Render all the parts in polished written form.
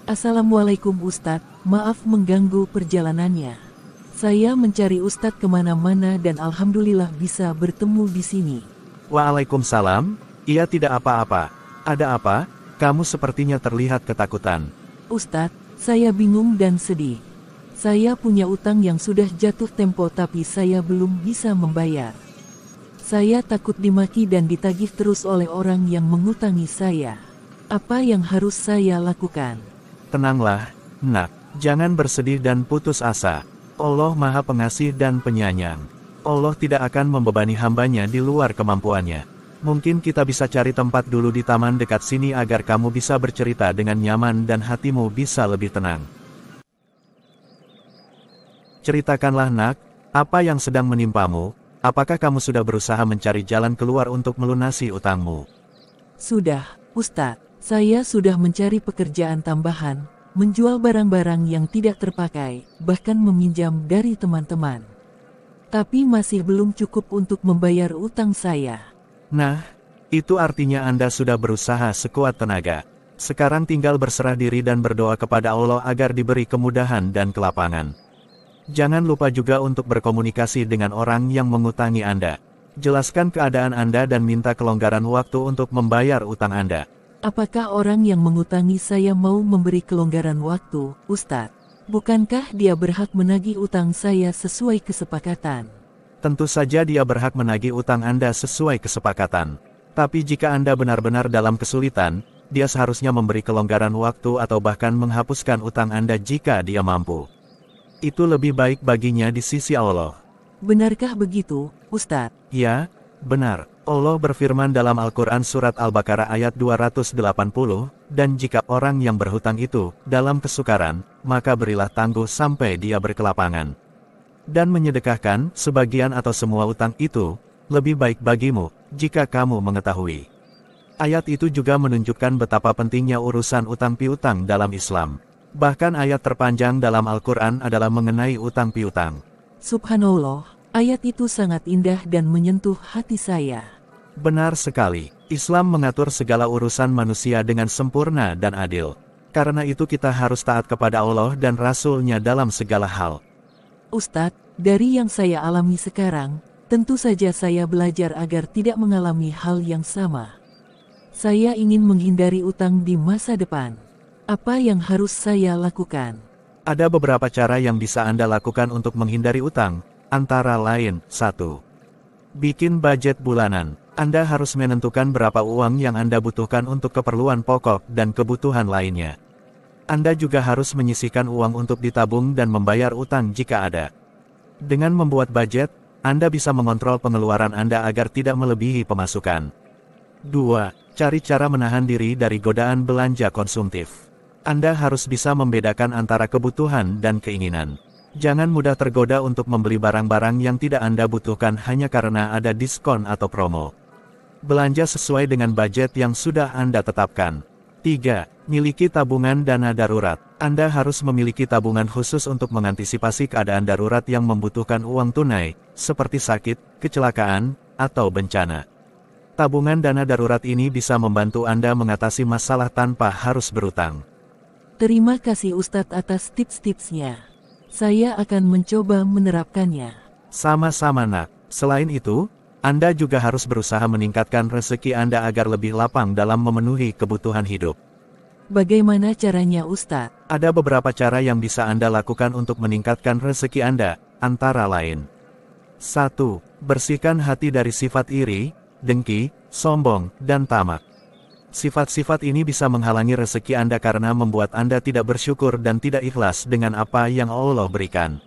Assalamualaikum Ustadz, maaf mengganggu perjalanannya. Saya mencari Ustadz kemana-mana dan alhamdulillah bisa bertemu di sini. Waalaikumsalam, iya tidak apa-apa. Ada apa? Kamu sepertinya terlihat ketakutan. Ustadz, saya bingung dan sedih. Saya punya utang yang sudah jatuh tempo tapi saya belum bisa membayar. Saya takut dimaki dan ditagih terus oleh orang yang mengutangi saya. Apa yang harus saya lakukan? Tenanglah, nak. Jangan bersedih dan putus asa. Allah Maha Pengasih dan Penyayang. Allah tidak akan membebani hambanya di luar kemampuannya. Mungkin kita bisa cari tempat dulu di taman dekat sini agar kamu bisa bercerita dengan nyaman dan hatimu bisa lebih tenang. Ceritakanlah nak, apa yang sedang menimpamu? Apakah kamu sudah berusaha mencari jalan keluar untuk melunasi utangmu? Sudah, Ustadz. Saya sudah mencari pekerjaan tambahan, menjual barang-barang yang tidak terpakai, bahkan meminjam dari teman-teman. Tapi masih belum cukup untuk membayar utang saya. Nah, itu artinya Anda sudah berusaha sekuat tenaga. Sekarang tinggal berserah diri dan berdoa kepada Allah agar diberi kemudahan dan kelapangan. Jangan lupa juga untuk berkomunikasi dengan orang yang mengutangi Anda. Jelaskan keadaan Anda dan minta kelonggaran waktu untuk membayar utang Anda. Apakah orang yang mengutangi saya mau memberi kelonggaran waktu, Ustadz? Bukankah dia berhak menagih utang saya sesuai kesepakatan? Tentu saja dia berhak menagih utang Anda sesuai kesepakatan. Tapi jika Anda benar-benar dalam kesulitan, dia seharusnya memberi kelonggaran waktu atau bahkan menghapuskan utang Anda jika dia mampu. Itu lebih baik baginya di sisi Allah. Benarkah begitu, Ustadz? Ya, benar. Allah berfirman dalam Al-Quran Surat Al-Baqarah ayat 280, dan jika orang yang berhutang itu dalam kesukaran, maka berilah tangguh sampai dia berkelapangan. Dan menyedekahkan sebagian atau semua utang itu, lebih baik bagimu, jika kamu mengetahui. Ayat itu juga menunjukkan betapa pentingnya urusan utang piutang dalam Islam. Bahkan ayat terpanjang dalam Al-Quran adalah mengenai utang piutang. Subhanallah, ayat itu sangat indah dan menyentuh hati saya. Benar sekali, Islam mengatur segala urusan manusia dengan sempurna dan adil. Karena itu kita harus taat kepada Allah dan Rasul-Nya dalam segala hal. Ustadz, dari yang saya alami sekarang, tentu saja saya belajar agar tidak mengalami hal yang sama. Saya ingin menghindari utang di masa depan. Apa yang harus saya lakukan? Ada beberapa cara yang bisa Anda lakukan untuk menghindari utang, antara lain, 1. Bikin budget bulanan. Anda harus menentukan berapa uang yang Anda butuhkan untuk keperluan pokok dan kebutuhan lainnya. Anda juga harus menyisihkan uang untuk ditabung dan membayar utang jika ada. Dengan membuat budget, Anda bisa mengontrol pengeluaran Anda agar tidak melebihi pemasukan. 2. Cari cara menahan diri dari godaan belanja konsumtif. Anda harus bisa membedakan antara kebutuhan dan keinginan. Jangan mudah tergoda untuk membeli barang-barang yang tidak Anda butuhkan hanya karena ada diskon atau promo. Belanja sesuai dengan budget yang sudah Anda tetapkan. 3. Miliki tabungan dana darurat. Anda harus memiliki tabungan khusus untuk mengantisipasi keadaan darurat yang membutuhkan uang tunai, seperti sakit, kecelakaan, atau bencana. Tabungan dana darurat ini bisa membantu Anda mengatasi masalah tanpa harus berutang. Terima kasih Ustadz atas tips-tipsnya. Saya akan mencoba menerapkannya. Sama-sama nak. Selain itu, Anda juga harus berusaha meningkatkan rezeki Anda agar lebih lapang dalam memenuhi kebutuhan hidup. Bagaimana caranya Ustadz? Ada beberapa cara yang bisa Anda lakukan untuk meningkatkan rezeki Anda, antara lain. 1. Bersihkan hati dari sifat iri, dengki, sombong, dan tamak. Sifat-sifat ini bisa menghalangi rezeki Anda karena membuat Anda tidak bersyukur dan tidak ikhlas dengan apa yang Allah berikan.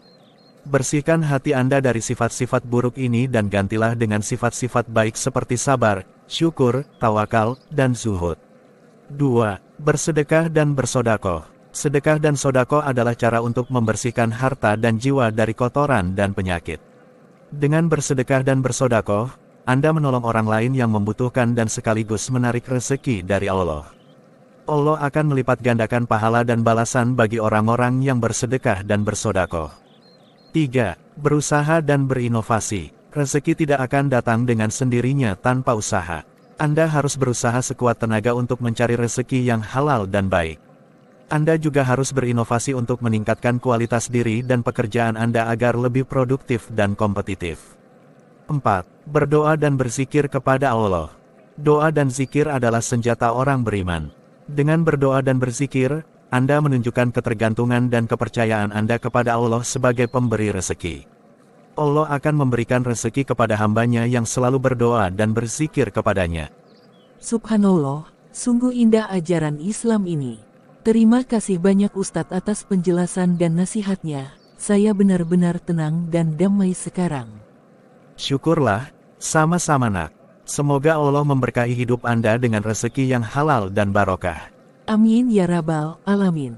Bersihkan hati Anda dari sifat-sifat buruk ini dan gantilah dengan sifat-sifat baik seperti sabar, syukur, tawakal, dan zuhud. 2. Bersedekah dan bersodakoh. Sedekah dan sodakoh adalah cara untuk membersihkan harta dan jiwa dari kotoran dan penyakit. Dengan bersedekah dan bersodakoh, Anda menolong orang lain yang membutuhkan dan sekaligus menarik rezeki dari Allah. Allah akan melipat gandakan pahala dan balasan bagi orang-orang yang bersedekah dan bersodakoh. 3. Berusaha dan berinovasi. Rezeki tidak akan datang dengan sendirinya tanpa usaha. Anda harus berusaha sekuat tenaga untuk mencari rezeki yang halal dan baik. Anda juga harus berinovasi untuk meningkatkan kualitas diri dan pekerjaan Anda agar lebih produktif dan kompetitif. 4. Berdoa dan berzikir kepada Allah. Doa dan zikir adalah senjata orang beriman. Dengan berdoa dan berzikir, Anda menunjukkan ketergantungan dan kepercayaan Anda kepada Allah sebagai pemberi rezeki. Allah akan memberikan rezeki kepada hambanya yang selalu berdoa dan berzikir kepadanya. Subhanallah, sungguh indah ajaran Islam ini. Terima kasih banyak Ustadz atas penjelasan dan nasihatnya. Saya benar-benar tenang dan damai sekarang. Syukurlah, sama-sama nak. Semoga Allah memberkahi hidup Anda dengan rezeki yang halal dan barokah. Amin ya rabbal alamin.